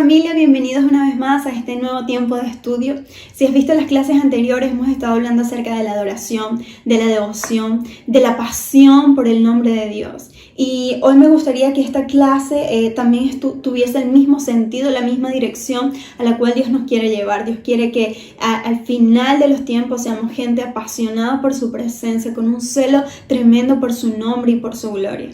familia, bienvenidos una vez más a este nuevo tiempo de estudio. Si has visto las clases anteriores, hemos estado hablando acerca de la adoración, de la devoción, de la pasión por el nombre de Dios. Y hoy me gustaría que esta clase también tuviese el mismo sentido, la misma dirección a la cual Dios nos quiere llevar. Dios quiere que al final de los tiempos seamos gente apasionada por su presencia, con un celo tremendo por su nombre y por su gloria.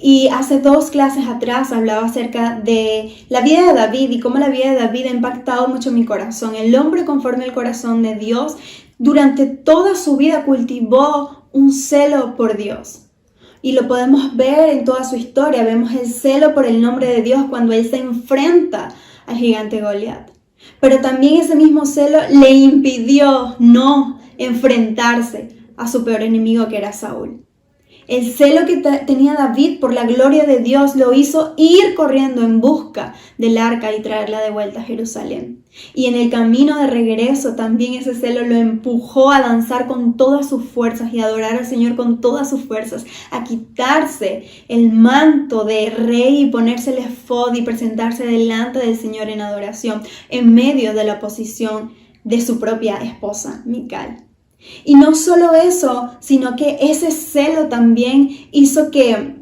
Y hace 2 clases atrás hablaba acerca de la vida de David y cómo la vida de David ha impactado mucho mi corazón. El hombre conforme al corazón de Dios durante toda su vida cultivó un celo por Dios. Y lo podemos ver en toda su historia. Vemos el celo por el nombre de Dios cuando él se enfrenta al gigante Goliat. Pero también ese mismo celo le impidió no enfrentarse a su peor enemigo, que era Saúl. El celo que tenía David por la gloria de Dios lo hizo ir corriendo en busca del arca y traerla de vuelta a Jerusalén. Y en el camino de regreso también ese celo lo empujó a danzar con todas sus fuerzas y a adorar al Señor con todas sus fuerzas, a quitarse el manto de rey y ponerse el efod y presentarse delante del Señor en adoración en medio de la oposición de su propia esposa, Mical. Y no solo eso, sino que ese celo también hizo que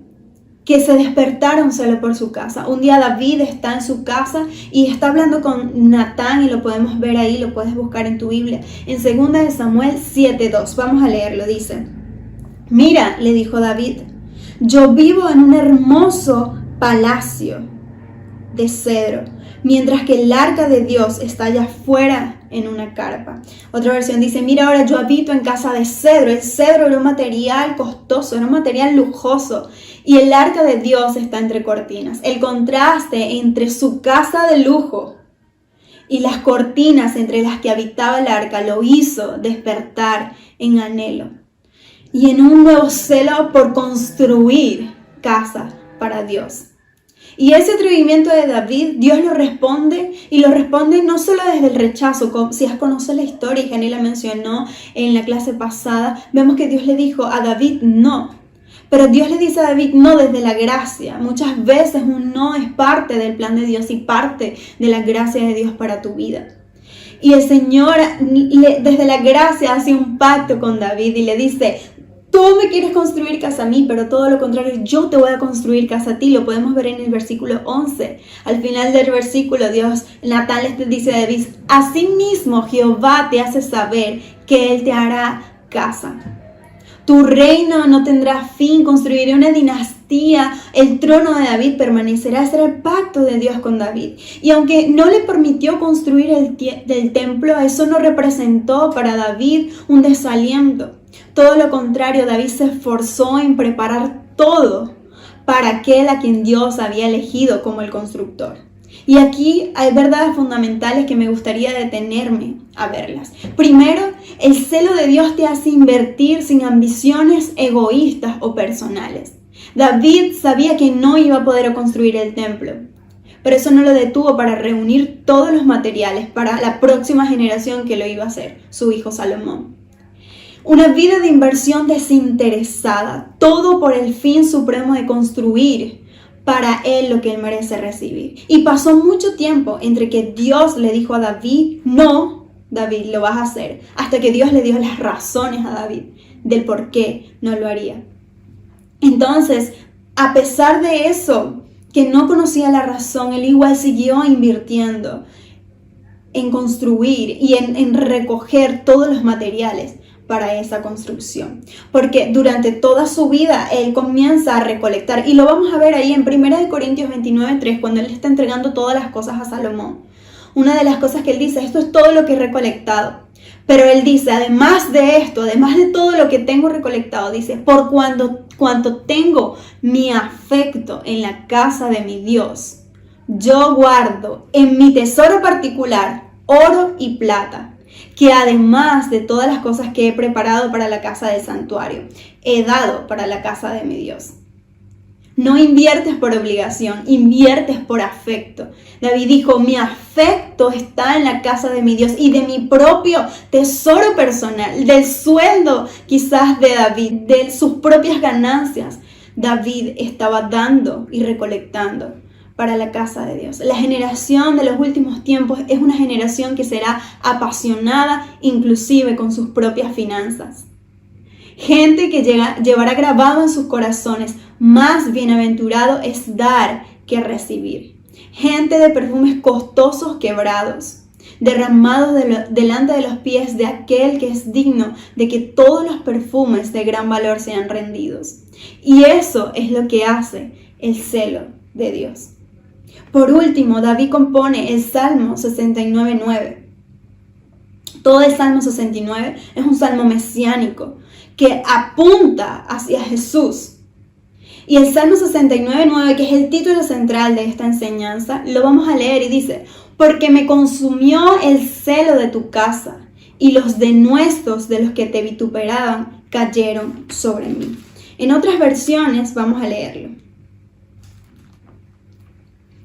se despertara un celo por su casa. Un día David está en su casa y está hablando con Natán, y lo podemos ver ahí, lo puedes buscar en tu Biblia, en 2 Samuel 7:2. Vamos a leerlo, dice: Mira, le dijo David, yo vivo en un hermoso palacio de cedro, mientras que el arca de Dios está allá afuera en una carpa. Otra versión dice: mira, ahora yo habito en casa de cedro. El cedro era un material costoso, era un material lujoso, y el arca de Dios está entre cortinas. El contraste entre su casa de lujo y las cortinas entre las que habitaba el arca lo hizo despertar en anhelo y en un nuevo celo por construir casa para Dios. Y ese atrevimiento de David, Dios lo responde, y lo responde no solo desde el rechazo. Si has conocido la historia, y Jenny la mencionó en la clase pasada, vemos que Dios le dijo a David no. Pero Dios le dice a David no desde la gracia. Muchas veces un no es parte del plan de Dios y parte de la gracia de Dios para tu vida. Y el Señor desde la gracia hace un pacto con David y le dice: tú me quieres construir casa a mí, pero todo lo contrario, yo te voy a construir casa a ti. Lo podemos ver en el versículo 11. Al final del versículo, Natán les dice a David: asimismo Jehová te hace saber que Él te hará casa. Tu reino no tendrá fin, construiré una dinastía, el trono de David permanecerá. Ese era el pacto de Dios con David. Y aunque no le permitió construir el templo, eso no representó para David un desaliento. Todo lo contrario, David se esforzó en preparar todo para aquel a quien Dios había elegido como el constructor. Y aquí hay verdades fundamentales que me gustaría detenerme a verlas. Primero, el celo de Dios te hace invertir sin ambiciones egoístas o personales. David sabía que no iba a poder construir el templo, pero eso no lo detuvo para reunir todos los materiales para la próxima generación que lo iba a hacer, su hijo Salomón. Una vida de inversión desinteresada, todo por el fin supremo de construir para él lo que él merece recibir. Y pasó mucho tiempo entre que Dios le dijo a David: no, David, lo vas a hacer, hasta que Dios le dio las razones a David del por qué no lo haría. Entonces, a pesar de eso, que no conocía la razón, él igual siguió invirtiendo en construir y en recoger todos los materiales para esa construcción, porque durante toda su vida él comienza a recolectar, y lo vamos a ver ahí en 1 Corintios 29:3, cuando él está entregando todas las cosas a Salomón. Una de las cosas que él dice: esto es todo lo que he recolectado. Pero él dice, además de esto, además de todo lo que tengo recolectado, dice: por cuanto tengo mi afecto en la casa de mi Dios, yo guardo en mi tesoro particular oro y plata, que además de todas las cosas que he preparado para la casa del santuario, he dado para la casa de mi Dios. No inviertes por obligación, inviertes por afecto. David dijo: mi afecto está en la casa de mi Dios, y de mi propio tesoro personal, del sueldo quizás de David, de sus propias ganancias, David estaba dando y recolectando para la casa de Dios. La generación de los últimos tiempos es una generación que será apasionada inclusive con sus propias finanzas. Gente que llevará grabado en sus corazones: más bienaventurado es dar que recibir. Gente de perfumes costosos quebrados, derramados delante de los pies de aquel que es digno de que todos los perfumes de gran valor sean rendidos. Y eso es lo que hace el celo de Dios. Por último, David compone el Salmo 69:9. Todo el Salmo 69 es un salmo mesiánico que apunta hacia Jesús. Y el Salmo 69:9, que es el título central de esta enseñanza, lo vamos a leer y dice: porque me consumió el celo de tu casa, y los denuestos de los que te vituperaban cayeron sobre mí. En otras versiones vamos a leerlo.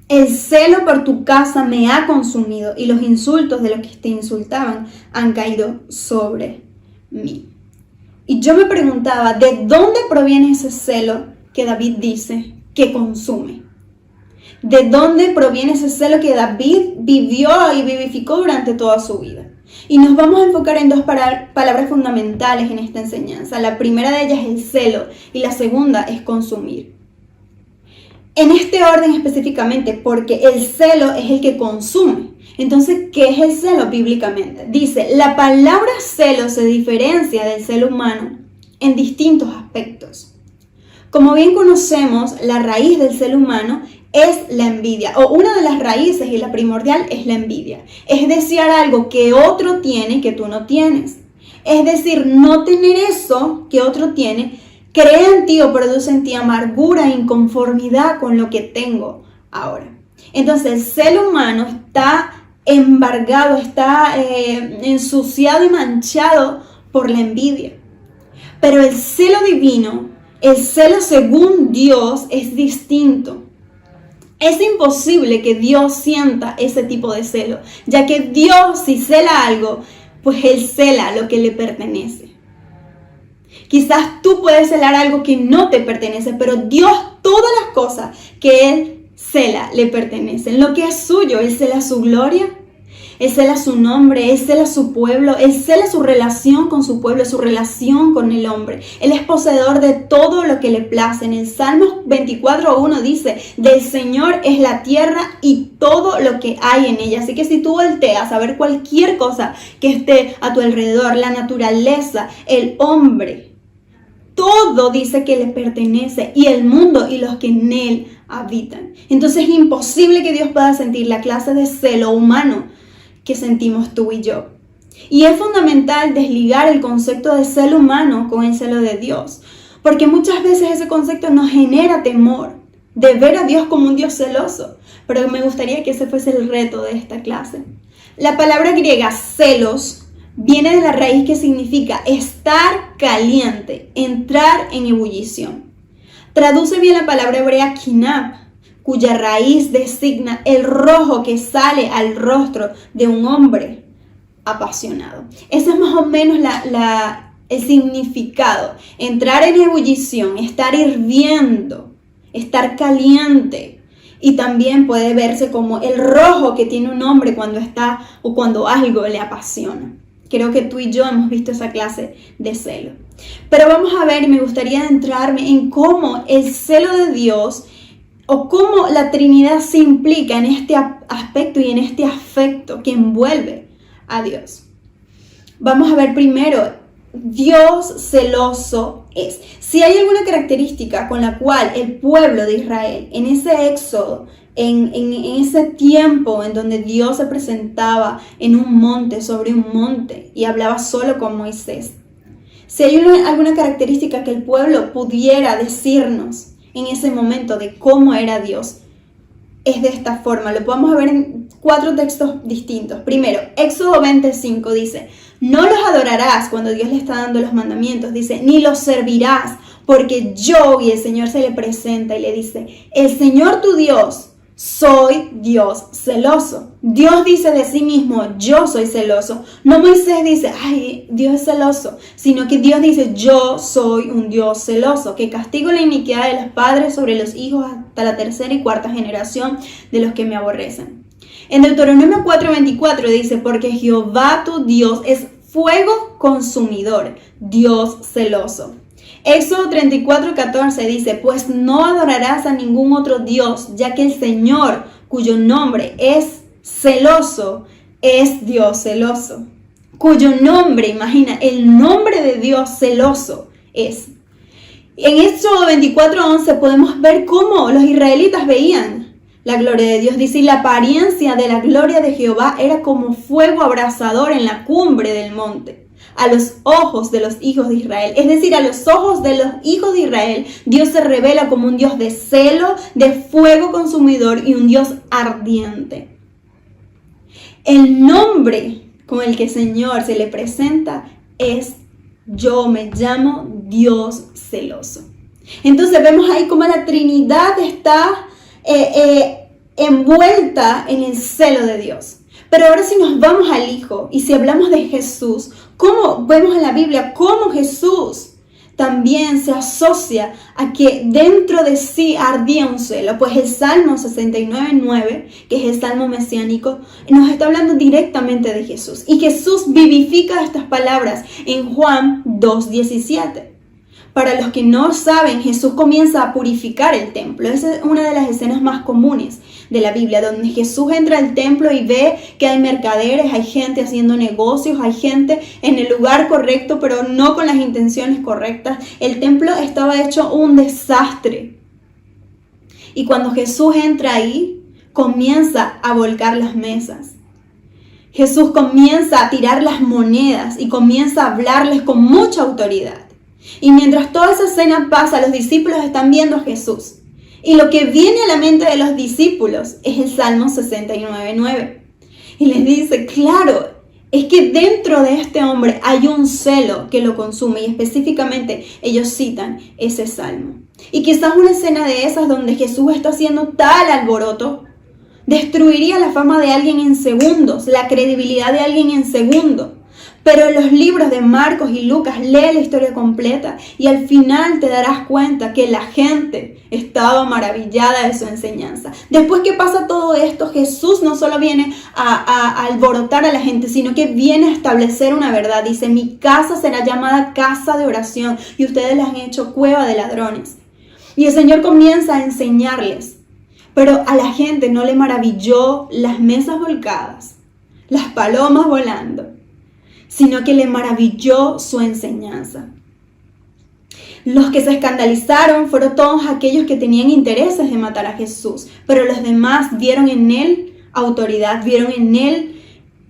El celo por tu casa me ha consumido, y los insultos de los que te insultaban han caído sobre mí. Y yo me preguntaba, ¿de dónde proviene ese celo que David dice que consume? ¿De dónde proviene ese celo que David vivió y vivificó durante toda su vida? Y nos vamos a enfocar en dos palabras fundamentales en esta enseñanza. La primera de ellas es el celo y la segunda es consumir. En este orden específicamente, porque el celo es el que consume. Entonces, ¿qué es el celo bíblicamente? Dice, la palabra celo se diferencia del celo humano en distintos aspectos. Como bien conocemos, la raíz del celo humano es la envidia, o una de las raíces y la primordial es la envidia. Es desear algo que otro tiene que tú no tienes. Es decir, no tener eso que otro tiene crea en ti o produce en ti amargura e inconformidad con lo que tengo ahora. Entonces el celo humano está embargado, está ensuciado y manchado por la envidia. Pero el celo divino, el celo según Dios, es distinto. Es imposible que Dios sienta ese tipo de celo, ya que Dios, si cela algo, pues Él cela lo que le pertenece. Quizás tú puedes celar algo que no te pertenece, pero Dios, todas las cosas que Él cela le pertenecen. Lo que es suyo, Él cela su gloria, Él cela su nombre, Él cela su pueblo, Él cela su relación con su pueblo, su relación con el hombre. Él es poseedor de todo lo que le place. En el Salmo 24:1 dice, del Señor es la tierra y todo lo que hay en ella. Así que si tú volteas a ver cualquier cosa que esté a tu alrededor, la naturaleza, el hombre, todo dice que le pertenece, y el mundo y los que en él habitan. Entonces es imposible que Dios pueda sentir la clase de celo humano que sentimos tú y yo. Y es fundamental desligar el concepto de celo humano con el celo de Dios, porque muchas veces ese concepto nos genera temor de ver a Dios como un Dios celoso. Pero me gustaría que ese fuese el reto de esta clase. La palabra griega celos viene de la raíz que significa estar caliente, entrar en ebullición. Traduce bien la palabra hebrea kinab, cuya raíz designa el rojo que sale al rostro de un hombre apasionado. Ese es más o menos el significado. Entrar en ebullición, estar hirviendo, estar caliente. Y también puede verse como el rojo que tiene un hombre cuando está o cuando algo le apasiona. Creo que tú y yo hemos visto esa clase de celo. Pero vamos a ver, y me gustaría adentrarme en cómo el celo de Dios o cómo la Trinidad se implica en este aspecto y en este afecto que envuelve a Dios. Vamos a ver primero, Dios celoso es. Si hay alguna característica con la cual el pueblo de Israel, en ese éxodo, en ese tiempo en donde Dios se presentaba en un monte, sobre un monte, y hablaba solo con Moisés, si hay alguna característica que el pueblo pudiera decirnos en ese momento de cómo era Dios, es de esta forma. Lo podemos ver en 4 textos distintos. Primero, Éxodo 20:5 dice, no los adorarás cuando Dios le está dando los mandamientos. Dice, ni los servirás, porque yo, y el Señor se le presenta y le dice, el Señor tu Dios soy Dios celoso. Dios dice de sí mismo, yo soy celoso. No Moisés dice, ay, Dios es celoso, sino que Dios dice, yo soy un Dios celoso, que castigo la iniquidad de los padres sobre los hijos hasta la tercera y cuarta generación de los que me aborrecen. En Deuteronomio 4:24 dice, porque Jehová tu Dios es fuego consumidor, Dios celoso. Éxodo 34:14 dice, pues no adorarás a ningún otro Dios, ya que el Señor, cuyo nombre es celoso, es Dios celoso. Cuyo nombre, imagina, el nombre de Dios celoso es. En Éxodo 24:11 podemos ver cómo los israelitas veían la gloria de Dios. Dice, y la apariencia de la gloria de Jehová era como fuego abrasador en la cumbre del monte, a los ojos de los hijos de Israel. Es decir, a los ojos de los hijos de Israel, Dios se revela como un Dios de celo, de fuego consumidor y un Dios ardiente. El nombre con el que el Señor se le presenta es, yo me llamo Dios celoso. Entonces vemos ahí cómo la Trinidad está envuelta en el celo de Dios. Pero ahora si nos vamos al Hijo y si hablamos de Jesús, ¿cómo vemos en la Biblia cómo Jesús también se asocia a que dentro de sí ardía un celo? Pues el Salmo 69:9, que es el Salmo mesiánico, nos está hablando directamente de Jesús. Y Jesús vivifica estas palabras en Juan 2:17. Para los que no saben, Jesús comienza a purificar el templo. Esa es una de las escenas más comunes de la Biblia, donde Jesús entra al templo y ve que hay mercaderes, hay gente haciendo negocios, hay gente en el lugar correcto, pero no con las intenciones correctas. El templo estaba hecho un desastre. Y cuando Jesús entra ahí, comienza a volcar las mesas. Jesús comienza a tirar las monedas y comienza a hablarles con mucha autoridad. Y mientras toda esa escena pasa, los discípulos están viendo a Jesús. Y lo que viene a la mente de los discípulos es el Salmo 69:9. Y les dice, claro, es que dentro de este hombre hay un celo que lo consume. Y específicamente ellos citan ese salmo. Y quizás una escena de esas donde Jesús está haciendo tal alboroto, destruiría la fama de alguien en segundos, la credibilidad de alguien en segundos. Pero en los libros de Marcos y Lucas lee la historia completa y al final te darás cuenta que la gente estaba maravillada de su enseñanza. Después que pasa todo esto, Jesús no solo viene a alborotar a la gente, sino que viene a establecer una verdad. Dice, mi casa será llamada casa de oración y ustedes la han hecho cueva de ladrones. Y el Señor comienza a enseñarles, pero a la gente no le maravilló las mesas volcadas, las palomas volando, sino que le maravilló su enseñanza. Los que se escandalizaron fueron todos aquellos que tenían intereses de matar a Jesús, pero los demás vieron en él autoridad, vieron en él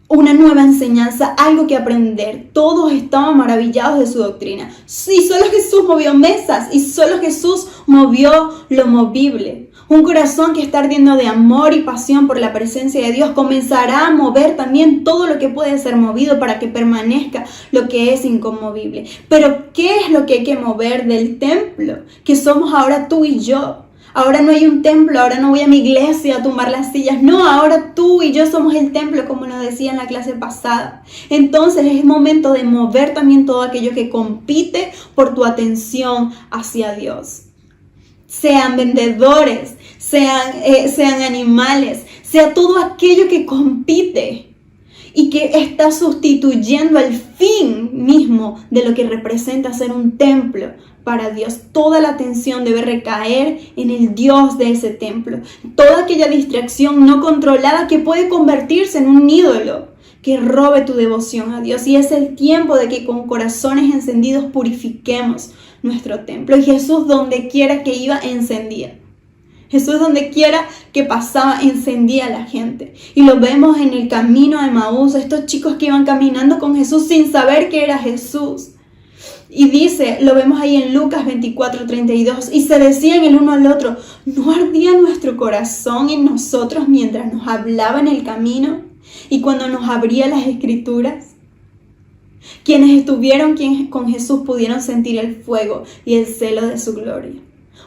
una nueva enseñanza, algo que aprender. Todos estaban maravillados de su doctrina. Sí, solo Jesús movió mesas y solo Jesús movió lo movible. Un corazón que está ardiendo de amor y pasión por la presencia de Dios comenzará a mover también todo lo que puede ser movido para que permanezca lo que es inconmovible. Pero ¿qué es lo que hay que mover del templo? Que somos ahora tú y yo. Ahora no hay un templo, ahora no voy a mi iglesia a tumbar las sillas. No, ahora tú y yo somos el templo, como nos decía en la clase pasada. Entonces es momento de mover también todo aquello que compite por tu atención hacia Dios. Sean vendedores, sean animales, sea todo aquello que compite y que está sustituyendo el fin mismo de lo que representa ser un templo para Dios. Toda la atención debe recaer en el Dios de ese templo. Toda aquella distracción no controlada que puede convertirse en un ídolo que robe tu devoción a Dios. Y es el tiempo de que con corazones encendidos purifiquemos nuestro templo. Y Jesús donde quiera que iba encendía. Jesús donde quiera que pasaba encendía a la gente. Y lo vemos en el camino de Emaús, estos chicos que iban caminando con Jesús sin saber que era Jesús. Y dice, lo vemos ahí en Lucas 24:32, y se decían el uno al otro, ¿no ardía nuestro corazón en nosotros mientras nos hablaba en el camino y cuando nos abría las escrituras? Quienes estuvieron con Jesús pudieron sentir el fuego y el celo de su gloria.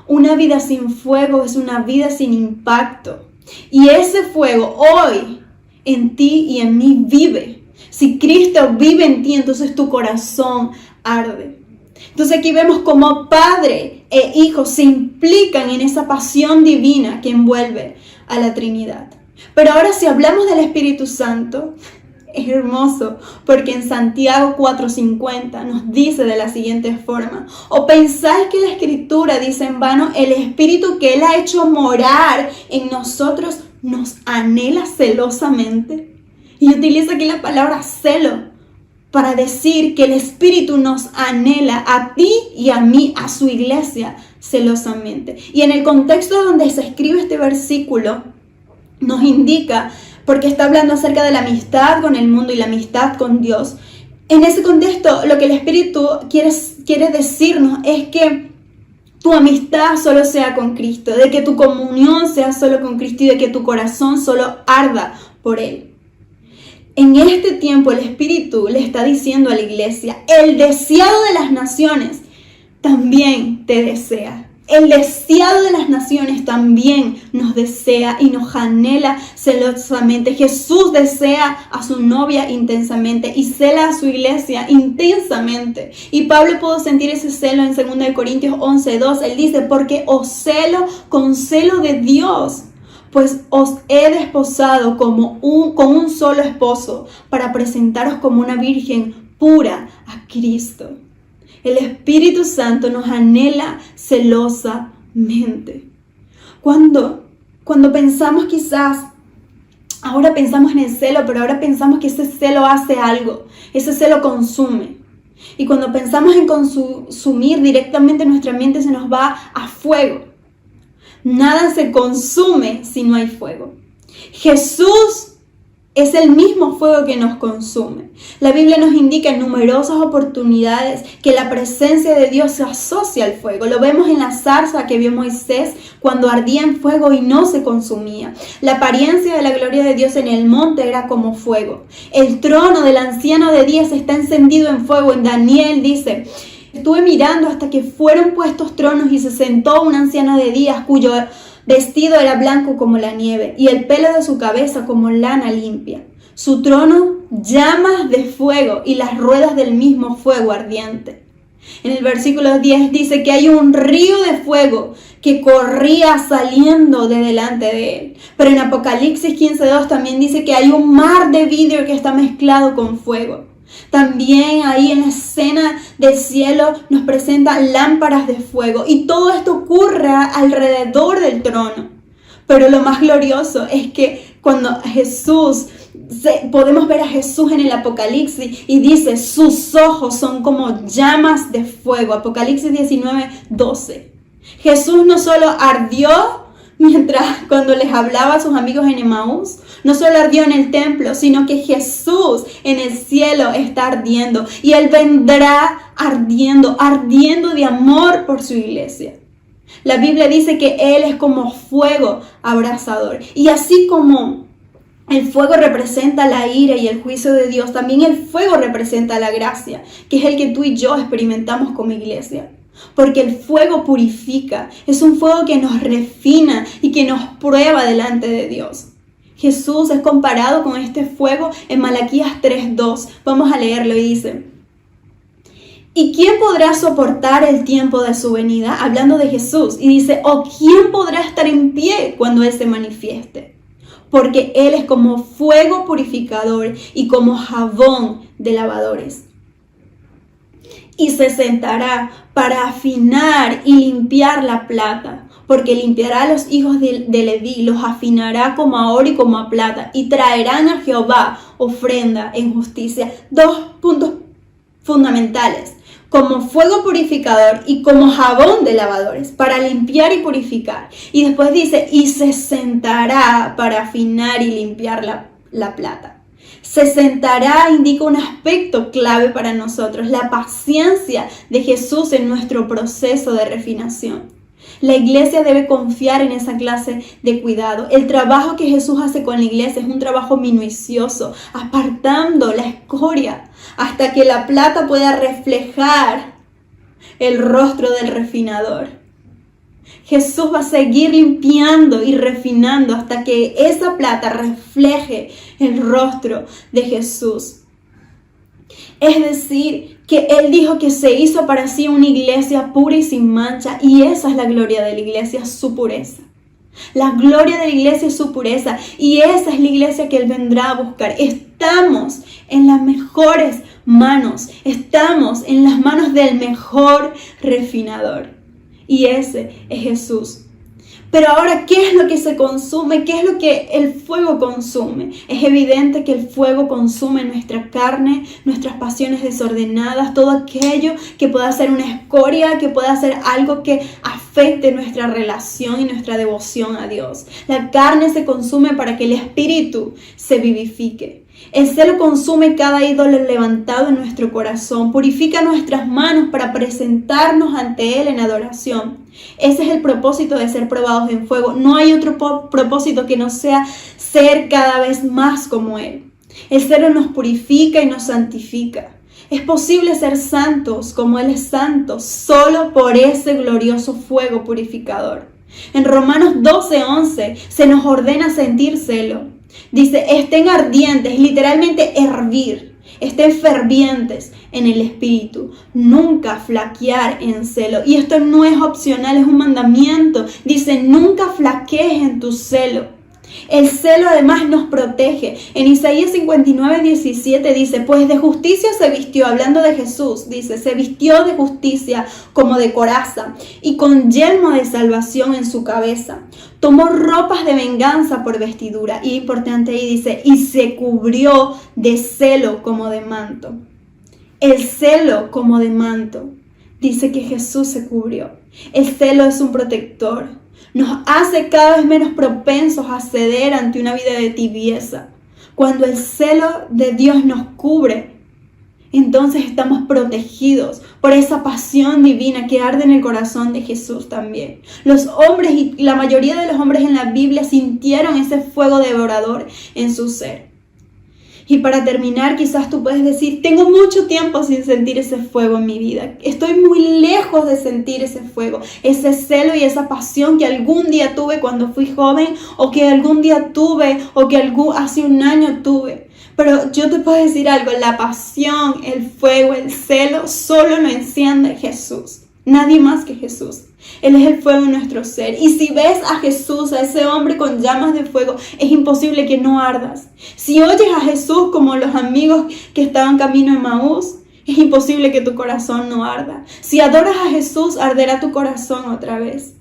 Una vida sin fuego es una vida sin impacto. Y ese fuego hoy en ti y en mí vive. Si Cristo vive en ti, entonces tu corazón arde. Entonces aquí vemos cómo Padre e Hijo se implican en esa pasión divina que envuelve a la Trinidad. Pero ahora si hablamos del Espíritu Santo, es hermoso, porque en Santiago 4:50 nos dice de la siguiente forma: ¿o pensáis que la Escritura dice en vano, el Espíritu que Él ha hecho morar en nosotros nos anhela celosamente? Y utiliza aquí la palabra celo para decir que el Espíritu nos anhela a ti y a mí, a su iglesia, celosamente. Y en el contexto donde se escribe este versículo, nos indica, porque está hablando acerca de la amistad con el mundo y la amistad con Dios. En ese contexto, lo que el Espíritu quiere decirnos es que tu amistad solo sea con Cristo, de que tu comunión sea solo con Cristo y de que tu corazón solo arda por Él. En este tiempo el Espíritu le está diciendo a la iglesia: el deseado de las naciones también te desea. El deseado de las naciones también nos desea y nos anhela celosamente. Jesús desea a su novia intensamente y cela a su iglesia intensamente. Y Pablo pudo sentir ese celo en 2 Corintios 11:2. Él dice: porque os celo con celo de Dios, pues os he desposado con un solo esposo para presentaros como una virgen pura a Cristo. El Espíritu Santo nos anhela celosamente. Cuando pensamos ahora pensamos en el celo, pero ahora pensamos que ese celo hace algo, ese celo consume. Y cuando pensamos en consumir directamente, nuestra mente se nos va a fuego. Nada se consume si no hay fuego. Jesús es el mismo fuego que nos consume. La Biblia nos indica en numerosas oportunidades que la presencia de Dios se asocia al fuego. Lo vemos en la zarza que vio Moisés cuando ardía en fuego y no se consumía. La apariencia de la gloria de Dios en el monte era como fuego. El trono del anciano de días está encendido en fuego. En Daniel dice: estuve mirando hasta que fueron puestos tronos y se sentó un anciano de días cuyo vestido era blanco como la nieve y el pelo de su cabeza como lana limpia. Su trono llamas de fuego y las ruedas del mismo fuego ardiente. En el versículo 10 dice que hay un río de fuego que corría saliendo de delante de él. Pero en Apocalipsis 15:2 también dice que hay un mar de vidrio que está mezclado con fuego. También ahí en la escena del cielo nos presenta lámparas de fuego y todo esto ocurre alrededor del trono. Pero lo más glorioso es que cuando podemos ver a Jesús en el Apocalipsis y dice: sus ojos son como llamas de fuego. Apocalipsis 19:12. Jesús no solo ardió cuando les hablaba a sus amigos en Emaús, no solo ardió en el templo, sino que Jesús en el cielo está ardiendo. Y Él vendrá ardiendo de amor por su iglesia. La Biblia dice que Él es como fuego abrasador. Y así como el fuego representa la ira y el juicio de Dios, también el fuego representa la gracia, que es el que tú y yo experimentamos como iglesia. Porque el fuego purifica, es un fuego que nos refina y que nos prueba delante de Dios. Jesús es comparado con este fuego en Malaquías 3:2. Vamos a leerlo y dice: ¿y quién podrá soportar el tiempo de su venida? Hablando de Jesús. Y dice: ¿o quién podrá estar en pie cuando Él se manifieste? Porque Él es como fuego purificador y como jabón de lavadores. Y se sentará para afinar y limpiar la plata, porque limpiará a los hijos de Leví, los afinará como a oro y como a plata, y traerán a Jehová ofrenda en justicia. 2 puntos fundamentales: como fuego purificador y como jabón de lavadores, para limpiar y purificar. Y después dice: y se sentará para afinar y limpiar la plata. Se sentará indica un aspecto clave para nosotros: la paciencia de Jesús en nuestro proceso de refinación. La iglesia debe confiar en esa clase de cuidado. El trabajo que Jesús hace con la iglesia es un trabajo minucioso, apartando la escoria hasta que la plata pueda reflejar el rostro del refinador. Jesús va a seguir limpiando y refinando hasta que esa plata refleje el rostro de Jesús. Es decir, que Él dijo que se hizo para sí una iglesia pura y sin mancha, y esa es la gloria de la iglesia, su pureza. La gloria de la iglesia es su pureza, y esa es la iglesia que Él vendrá a buscar. Estamos en las mejores manos, estamos en las manos del mejor refinador, y ese es Jesús. Pero ahora, ¿qué es lo que se consume? ¿Qué es lo que el fuego consume? Es evidente que el fuego consume nuestra carne, nuestras pasiones desordenadas, todo aquello que pueda ser una escoria, que pueda ser algo que afecte nuestra relación y nuestra devoción a Dios. La carne se consume para que el espíritu se vivifique. El celo consume cada ídolo levantado en nuestro corazón, purifica nuestras manos para presentarnos ante Él en adoración. Ese es el propósito de ser probados en fuego. No hay otro propósito que no sea ser cada vez más como Él. El celo nos purifica y nos santifica. Es posible ser santos como Él es santo, solo por ese glorioso fuego purificador. En Romanos 12:11 se nos ordena sentir celo. Dice, estén ardientes, literalmente hervir, estén fervientes en el espíritu, nunca flaquear en celo. Y esto no es opcional, es un mandamiento. Dice, nunca flaquees en tu celo. El celo además nos protege. En Isaías 59:17 dice, pues de justicia se vistió, hablando de Jesús, dice, se vistió de justicia como de coraza y con yelmo de salvación en su cabeza. Tomó ropas de venganza por vestidura. Y importante ahí dice, y se cubrió de celo como de manto. El celo como de manto. Dice que Jesús se cubrió. El celo es un protector. Nos hace cada vez menos propensos a ceder ante una vida de tibieza. Cuando el celo de Dios nos cubre, entonces estamos protegidos por esa pasión divina que arde en el corazón de Jesús también. Los hombres, y la mayoría de los hombres en la Biblia, sintieron ese fuego devorador en su ser. Y para terminar, quizás tú puedes decir, tengo mucho tiempo sin sentir ese fuego en mi vida. Estoy muy lejos de sentir ese fuego, ese celo y esa pasión que algún día tuve cuando fui joven, o que algún día tuve, o que hace un año tuve. Pero yo te puedo decir algo, la pasión, el fuego, el celo, solo lo enciende Jesús. Nadie más que Jesús. Él es el fuego en nuestro ser. Y si ves a Jesús, a ese hombre con llamas de fuego, es imposible que no ardas. Si oyes a Jesús como los amigos que estaban camino en Maús, es imposible que tu corazón no arda. Si adoras a Jesús, arderá tu corazón otra vez.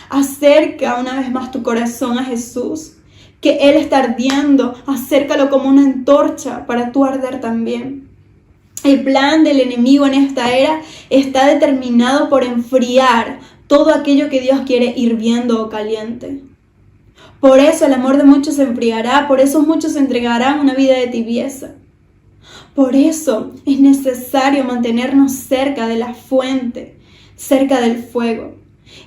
Acerca una vez más tu corazón a Jesús, que Él está ardiendo. Acércalo como una antorcha para tú arder también. El plan del enemigo en esta era está determinado por enfriar todo aquello que Dios quiere hirviendo o caliente. Por eso el amor de muchos se enfriará, por eso muchos se entregarán a una vida de tibieza. Por eso es necesario mantenernos cerca de la fuente, cerca del fuego.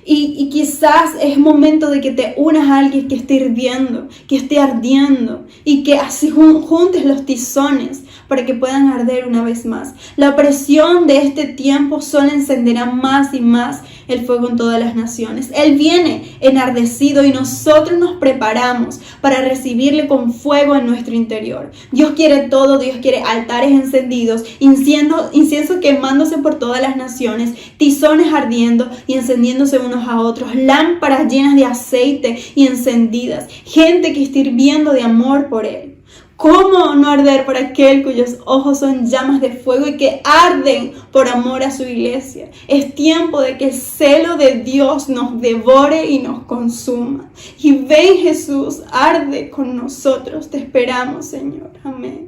Y quizás es momento de que te unas a alguien que esté hirviendo, que esté ardiendo, y que así juntes los tizones para que puedan arder una vez más. La presión de este tiempo solo encenderá más y más el fuego en todas las naciones. Él viene enardecido y nosotros nos preparamos para recibirle con fuego en nuestro interior. Dios quiere todo, Dios quiere altares encendidos, incienso quemándose por todas las naciones, tizones ardiendo y encendiéndose unos a otros, lámparas llenas de aceite y encendidas, gente que está hirviendo de amor por Él. ¿Cómo no arder por aquel cuyos ojos son llamas de fuego y que arden por amor a su iglesia? Es tiempo de que el celo de Dios nos devore y nos consuma. Y ven, Jesús, arde con nosotros. Te esperamos, Señor. Amén.